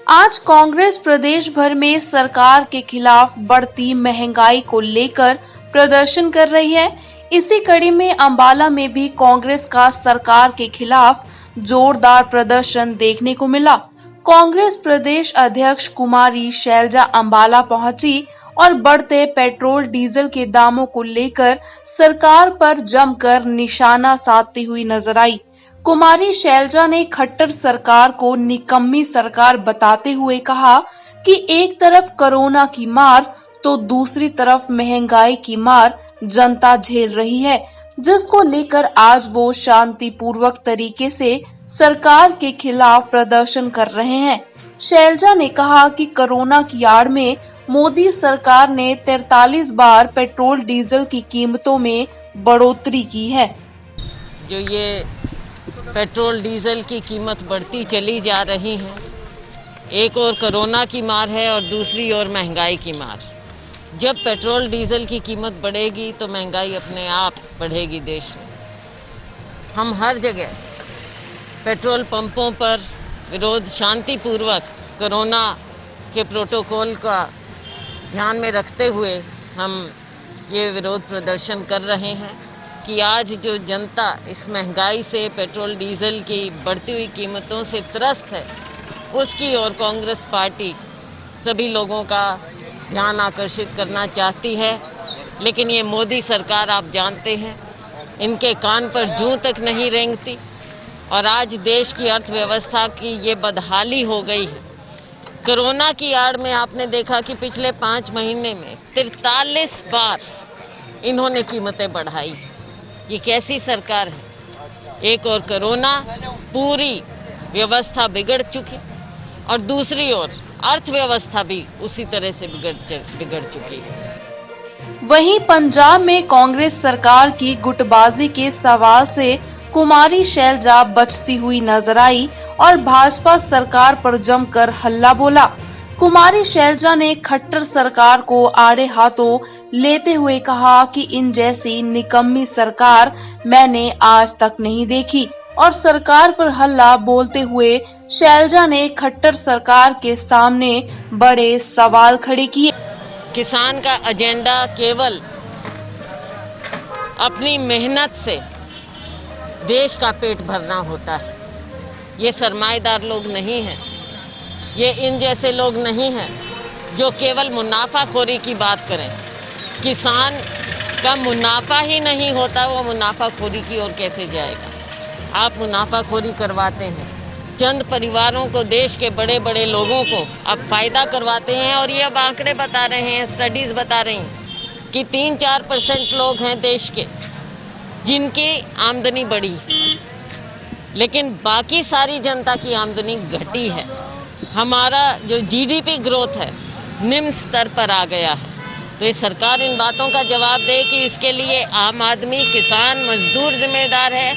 आज कांग्रेस प्रदेश भर में सरकार के खिलाफ बढ़ती महंगाई को लेकर प्रदर्शन कर रही है। इसी कड़ी में अंबाला में भी कांग्रेस का सरकार के खिलाफ जोरदार प्रदर्शन देखने को मिला। कांग्रेस प्रदेश अध्यक्ष कुमारी शैलजा अंबाला पहुंची और बढ़ते पेट्रोल डीजल के दामों को लेकर सरकार पर जमकर निशाना साधती हुई नजर आई। कुमारी शैलजा ने खट्टर सरकार को निकम्मी सरकार बताते हुए कहा कि एक तरफ कोरोना की मार तो दूसरी तरफ महंगाई की मार जनता झेल रही है, जिसको लेकर आज वो शांतिपूर्वक तरीके से सरकार के खिलाफ प्रदर्शन कर रहे हैं। शैलजा ने कहा कि कोरोना की आड़ में मोदी सरकार ने 43 बार पेट्रोल डीजल की कीमतों में बढ़ोतरी की है। जो ये पेट्रोल डीजल की कीमत बढ़ती चली जा रही है, एक और कोरोना की मार है और दूसरी ओर महंगाई की मार। जब पेट्रोल डीजल की कीमत बढ़ेगी तो महंगाई अपने आप बढ़ेगी देश में। हम हर जगह पेट्रोल पंपों पर विरोध शांतिपूर्वक कोरोना के प्रोटोकॉल का ध्यान में रखते हुए हम ये विरोध प्रदर्शन कर रहे हैं कि आज जो जनता इस महंगाई से, पेट्रोल डीजल की बढ़ती हुई कीमतों से त्रस्त है, उसकी ओर कांग्रेस पार्टी सभी लोगों का ध्यान आकर्षित करना चाहती है। लेकिन ये मोदी सरकार, आप जानते हैं, इनके कान पर जूं तक नहीं रेंगती और आज देश की अर्थव्यवस्था की ये बदहाली हो गई है। कोरोना की आड़ में आपने देखा कि पिछले 5 महीने में 43 बार इन्होंने कीमतें बढ़ाई। ये कैसी सरकार है? एक और कोरोना, पूरी व्यवस्था बिगड़ चुकी और दूसरी ओर अर्थव्यवस्था भी उसी तरह से बिगड़ चुकी है। वहीं पंजाब में कांग्रेस सरकार की गुटबाजी के सवाल से कुमारी शैलजा बचती हुई नजर आई और भाजपा सरकार पर जमकर हल्ला बोला। कुमारी शैलजा ने खट्टर सरकार को आड़े हाथों लेते हुए कहा कि इन जैसी निकम्मी सरकार मैंने आज तक नहीं देखी और सरकार पर हल्ला बोलते हुए शैलजा ने खट्टर सरकार के सामने बड़े सवाल खड़े किए। किसान का एजेंडा केवल अपनी मेहनत से देश का पेट भरना होता है। ये सरमाएदार लोग नहीं हैं, ये इन जैसे लोग नहीं हैं जो केवल मुनाफाखोरी की बात करें। किसान का मुनाफा ही नहीं होता, वो मुनाफाखोरी की ओर कैसे जाएगा? आप मुनाफाखोरी करवाते हैं, चंद परिवारों को, देश के बड़े बड़े लोगों को आप फ़ायदा करवाते हैं। और ये अब आंकड़े बता रहे हैं, स्टडीज़ बता रही हैं कि 3-4% लोग हैं देश के जिनकी आमदनी बढ़ी, लेकिन बाकी सारी जनता की आमदनी घटी है। हमारा जो जीडीपी ग्रोथ है निम्न स्तर पर आ गया है। तो ये सरकार इन बातों का जवाब दे कि इसके लिए आम आदमी, किसान, मजदूर जिम्मेदार है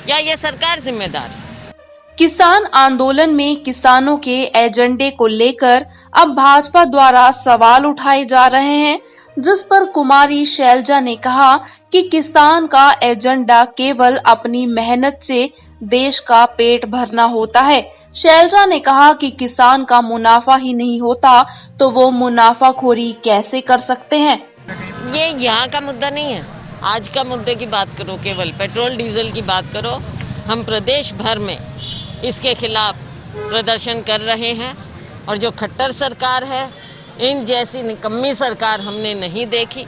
या ये सरकार जिम्मेदार है। किसान आंदोलन में किसानों के एजेंडे को लेकर अब भाजपा द्वारा सवाल उठाए जा रहे हैं, जिस पर कुमारी शैलजा ने कहा कि किसान का एजेंडा केवल अपनी मेहनत से देश का पेट भरना होता है। शैलजा ने कहा कि किसान का मुनाफा ही नहीं होता तो वो मुनाफाखोरी कैसे कर सकते हैं। ये यहाँ का मुद्दा नहीं है। आज का मुद्दे की बात करो, केवल पेट्रोल डीजल की बात करो। हम प्रदेश भर में इसके खिलाफ प्रदर्शन कर रहे हैं और जो खट्टर सरकार है, इन जैसी निकम्मी सरकार हमने नहीं देखी।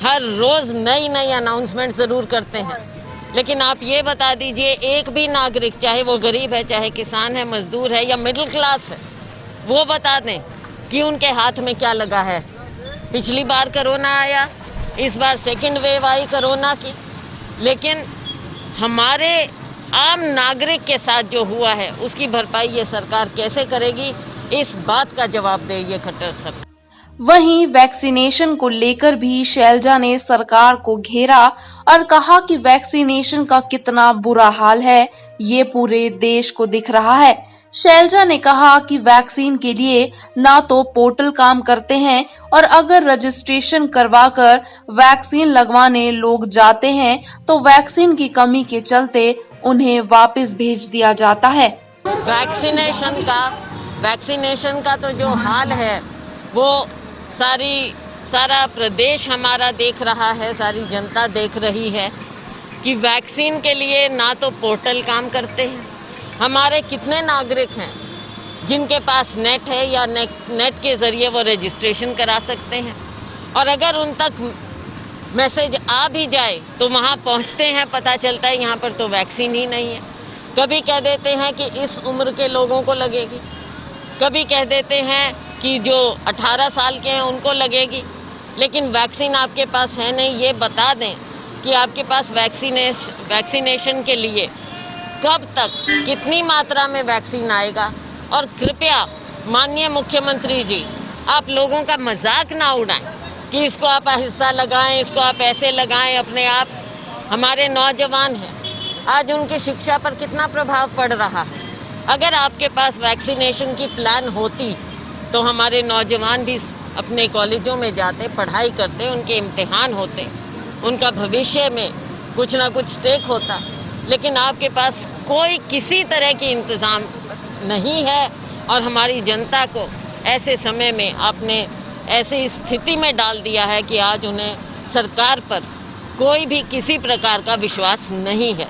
हर रोज़ नई नई अनाउंसमेंट ज़रूर करते हैं, लेकिन आप ये बता दीजिए, एक भी नागरिक, चाहे वो गरीब है, चाहे किसान है, मजदूर है या मिडिल क्लास है, वो बता दें कि उनके हाथ में क्या लगा है। पिछली बार कोरोना आया, इस बार सेकंड वेव आई कोरोना की, लेकिन हमारे आम नागरिक के साथ जो हुआ है उसकी भरपाई ये सरकार कैसे करेगी? इस बात का जवाब दे ये खट्टर सरकार। वहीं वैक्सीनेशन को लेकर भी शैलजा ने सरकार को घेरा और कहा कि वैक्सीनेशन का कितना बुरा हाल है ये पूरे देश को दिख रहा है। शैलजा ने कहा कि वैक्सीन के लिए ना तो पोर्टल काम करते हैं और अगर रजिस्ट्रेशन करवाकर वैक्सीन लगवाने लोग जाते हैं तो वैक्सीन की कमी के चलते उन्हें वापस भेज दिया जाता है। वैक्सीनेशन का वैक्सीनेशन का तो जो हाल है वो सारा प्रदेश हमारा देख रहा है, सारी जनता देख रही है कि वैक्सीन के लिए ना तो पोर्टल काम करते हैं। हमारे कितने नागरिक हैं जिनके पास नेट है या नेट के ज़रिए वो रजिस्ट्रेशन करा सकते हैं, और अगर उन तक मैसेज आ भी जाए तो वहाँ पहुँचते हैं, पता चलता है यहाँ पर तो वैक्सीन ही नहीं है। कभी कह देते हैं कि इस उम्र के लोगों को लगेगी, कभी कह देते हैं कि जो 18 साल के हैं उनको लगेगी, लेकिन वैक्सीन आपके पास है नहीं। ये बता दें कि आपके पास वैक्सीनेशन के लिए कब तक कितनी मात्रा में वैक्सीन आएगा। और कृपया माननीय मुख्यमंत्री जी, आप लोगों का मजाक ना उड़ाएं कि इसको आप आहिस्ता लगाएं, इसको आप ऐसे लगाएं। अपने आप हमारे नौजवान हैं, आज उनकी शिक्षा पर कितना प्रभाव पड़ रहा है। अगर आपके पास वैक्सीनेशन की प्लान होती तो हमारे नौजवान भी अपने कॉलेजों में जाते, पढ़ाई करते, उनके इम्तिहान होते, उनका भविष्य में कुछ ना कुछ स्टेक होता। लेकिन आपके पास कोई किसी तरह की इंतज़ाम नहीं है, और हमारी जनता को ऐसे समय में आपने ऐसी स्थिति में डाल दिया है कि आज उन्हें सरकार पर कोई भी किसी प्रकार का विश्वास नहीं है।